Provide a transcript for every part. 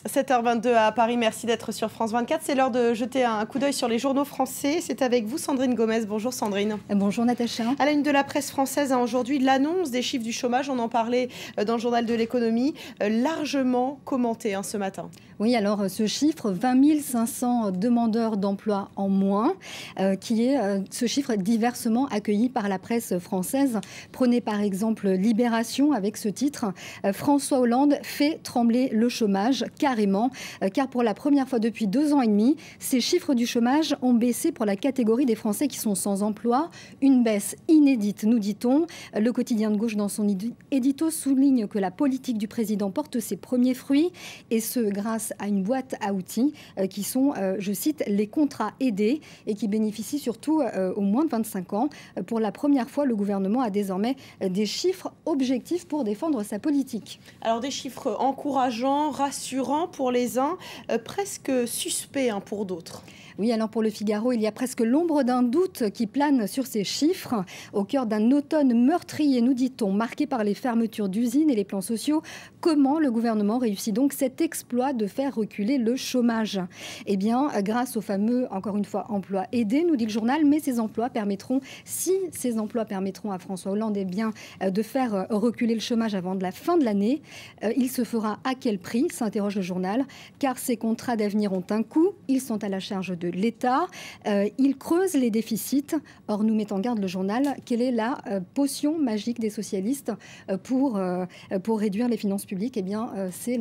7h22 à Paris, merci d'être sur France 24. C'est l'heure de jeter un coup d'œil sur les journaux français. C'est avec vous Sandrine Gomez. Bonjour Sandrine. Bonjour Natacha. À la une de la presse française, aujourd'hui, l'annonce des chiffres du chômage, on en parlait dans le journal de l'économie, largement commenté ce matin. Oui, alors ce chiffre, 20 500 demandeurs d'emploi en moins, ce chiffre est diversement accueilli par la presse française. Prenez par exemple Libération avec ce titre, François Hollande fait trembler le chômage carrément, car pour la première fois depuis 2 ans et demi, ces chiffres du chômage ont baissé pour la catégorie des Français qui sont sans emploi. Une baisse inédite, nous dit-on. Le quotidien de gauche, dans son édito, souligne que la politique du président porte ses premiers fruits, et ce grâce à une boîte à outils qui sont, je cite, les contrats aidés et qui bénéficient surtout aux moins de 25 ans. Pour la première fois, le gouvernement a désormais des chiffres objectifs pour défendre sa politique. Alors des chiffres encourageants, rassurants pour les uns, presque suspects pour d'autres. Oui, alors pour Le Figaro, il y a presque l'ombre d'un doute qui plane sur ces chiffres. Au cœur d'un automne meurtrier, nous dit-on, marqué par les fermetures d'usines et les plans sociaux, comment le gouvernement réussit donc cet exploit de faire reculer le chômage? Eh bien, grâce au fameux, encore une fois, emploi aidé, nous dit le journal, mais ces emplois permettront, si ces emplois permettront à François Hollande de faire reculer le chômage avant la fin de l'année, il se fera à quel prix, s'interroge le journal, car ces contrats d'avenir ont un coût, ils sont à la charge de l'État, ils creusent les déficits. Or, nous met en garde le journal, quelle est la potion magique des socialistes pour réduire les finances publiques? Eh bien, c'est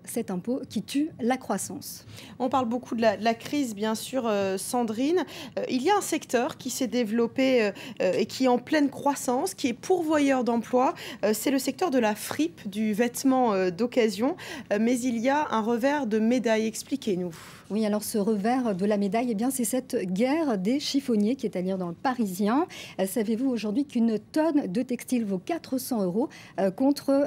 cet impôt qui tue la croissance. On parle beaucoup de la crise, bien sûr, Sandrine. Il y a un secteur qui s'est développé et qui est en pleine croissance, qui est pourvoyeur d'emplois. C'est le secteur de la fripe, du vêtement d'occasion. Mais il y a un revers de médaille. Expliquez-nous. Oui, alors ce revers de la médaille, eh bien, c'est cette guerre des chiffonniers qui est à lire dans le Parisien. Savez-vous aujourd'hui qu'une tonne de textile vaut 400 € contre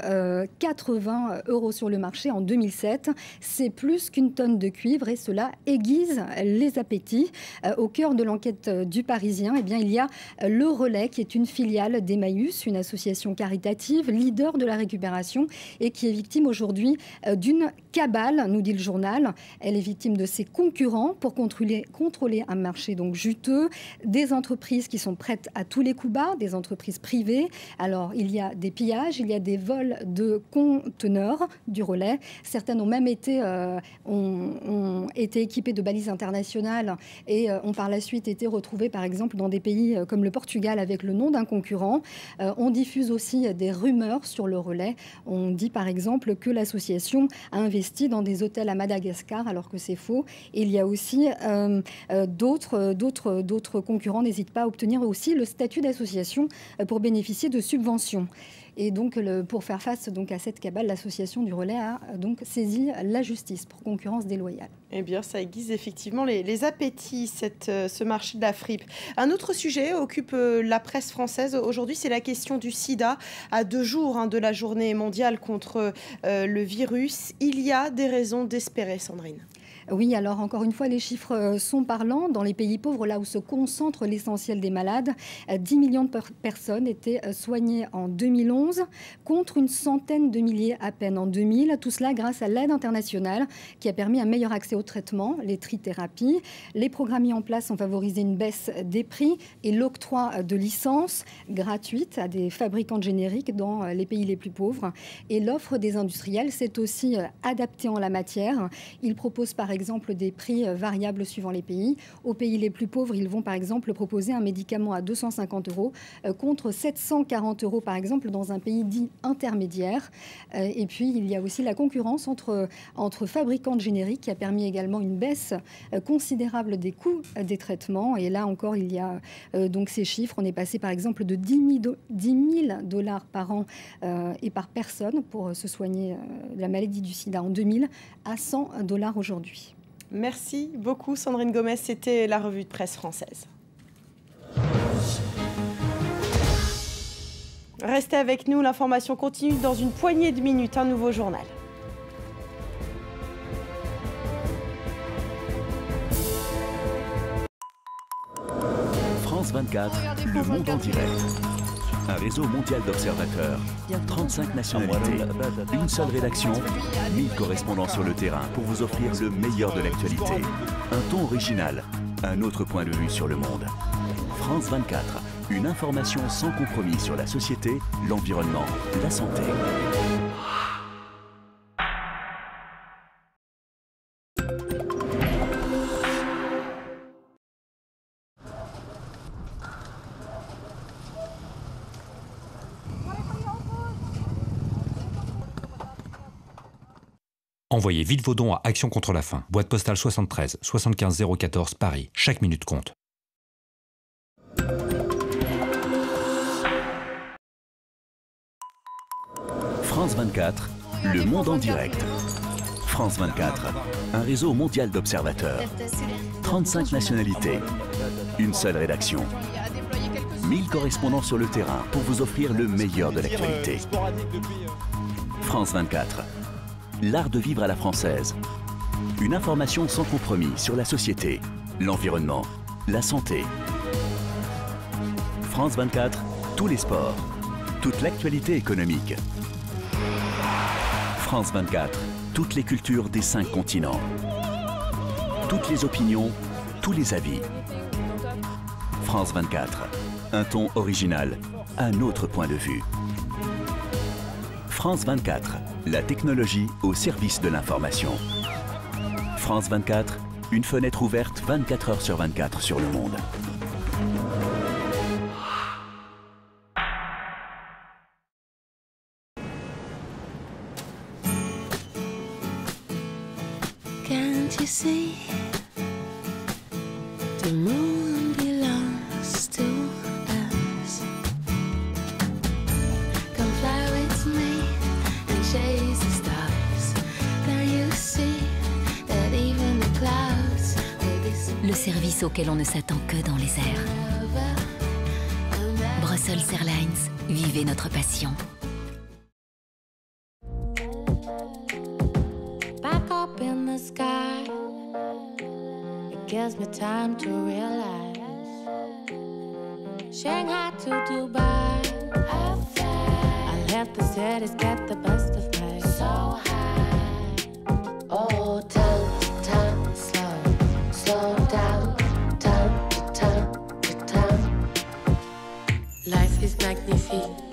80 € sur le marché en 2007. C'est plus qu'une tonne de cuivre et cela aiguise les appétits. Au cœur de l'enquête du Parisien, eh bien, il y a Le Relais qui est une filiale d'Emmaüs, une association caritative, leader de la récupération et qui est victime aujourd'hui d'une cabale, nous dit le journal. Elle est victime de ses concurrents pour contrôler un marché donc juteux, des entreprises qui sont prêtes à tous les coups bas, des entreprises privées. Alors, il y a des pillages, il y a des vols de conteneurs du Relais. Certaines ont même ont été équipées de balises internationales et ont par la suite été retrouvées, par exemple, dans des pays comme le Portugal avec le nom d'un concurrent. On diffuse aussi des rumeurs sur le Relais. On dit, par exemple, que l'association a investi dans des hôtels à Madagascar, alors que c'est faux. Et il y a aussi d'autres concurrents n'hésitent pas à obtenir aussi le statut d'association pour bénéficier de subventions. Et donc, pour faire face donc, à cette cabale, l'association du Relais a donc saisi la justice pour concurrence déloyale. Eh bien, ça aiguise effectivement les appétits, ce marché de la fripe. Un autre sujet occupe la presse française aujourd'hui, c'est la question du sida. À 2 jours de la journée mondiale contre le virus, il y a des raisons d'espérer, Sandrine. Oui, alors encore une fois, les chiffres sont parlants. Dans les pays pauvres, là où se concentre l'essentiel des malades, 10 millions de personnes étaient soignées en 2011, contre une centaine de milliers à peine en 2000. Tout cela grâce à l'aide internationale qui a permis un meilleur accès aux traitements, les trithérapies. Les programmes mis en place ont favorisé une baisse des prix et l'octroi de licences gratuites à des fabricants de génériques dans les pays les plus pauvres. Et l'offre des industriels s'est aussi adaptée en la matière. Ils proposent par exemple des prix variables suivant les pays. Aux pays les plus pauvres, ils vont par exemple proposer un médicament à 250 € contre 740 € par exemple dans un pays dit intermédiaire. Et puis il y a aussi la concurrence entre fabricants de génériques qui a permis également une baisse considérable des coûts des traitements. Et là encore, il y a donc ces chiffres. On est passé par exemple de 10 000 $ par an et par personne pour se soigner la maladie du sida en 2000 à 100 $ aujourd'hui. Merci beaucoup Sandrine Gomez, c'était la revue de presse française. Restez avec nous, l'information continue dans une poignée de minutes, un nouveau journal. France 24, le monde en direct. Un réseau mondial d'observateurs, 35 nationalités, une seule rédaction, 1000 correspondants sur le terrain pour vous offrir le meilleur de l'actualité. Un ton original, un autre point de vue sur le monde. France 24, une information sans compromis sur la société, l'environnement, la santé. Envoyez vite vos dons à Action contre la faim. Boîte postale 73 75 014 Paris. Chaque minute compte. France 24, le monde en direct. France 24, un réseau mondial d'observateurs. 35 nationalités, une seule rédaction. 1000 correspondants sur le terrain pour vous offrir le meilleur de l'actualité. France 24, l'art de vivre à la française. Une information sans compromis sur la société, l'environnement, la santé. France 24, tous les sports, toute l'actualité économique. France 24, toutes les cultures des 5 continents. Toutes les opinions, tous les avis. France 24, un ton original, un autre point de vue. France 24, la technologie au service de l'information. France 24, une fenêtre ouverte 24 heures sur 24 sur le monde. Can't you see the moon belongs to us? Come fly with me and chase the stars. Can you see that even the clouds will be... Le service auquel on ne s'attend que dans les airs. Brussels Airlines, vivez notre passion. Back up in the sky, it gives me time to realize. Shanghai to Dubai, I let the cities get the best of me. So high, oh, time, slow down, time. Life is magnifique.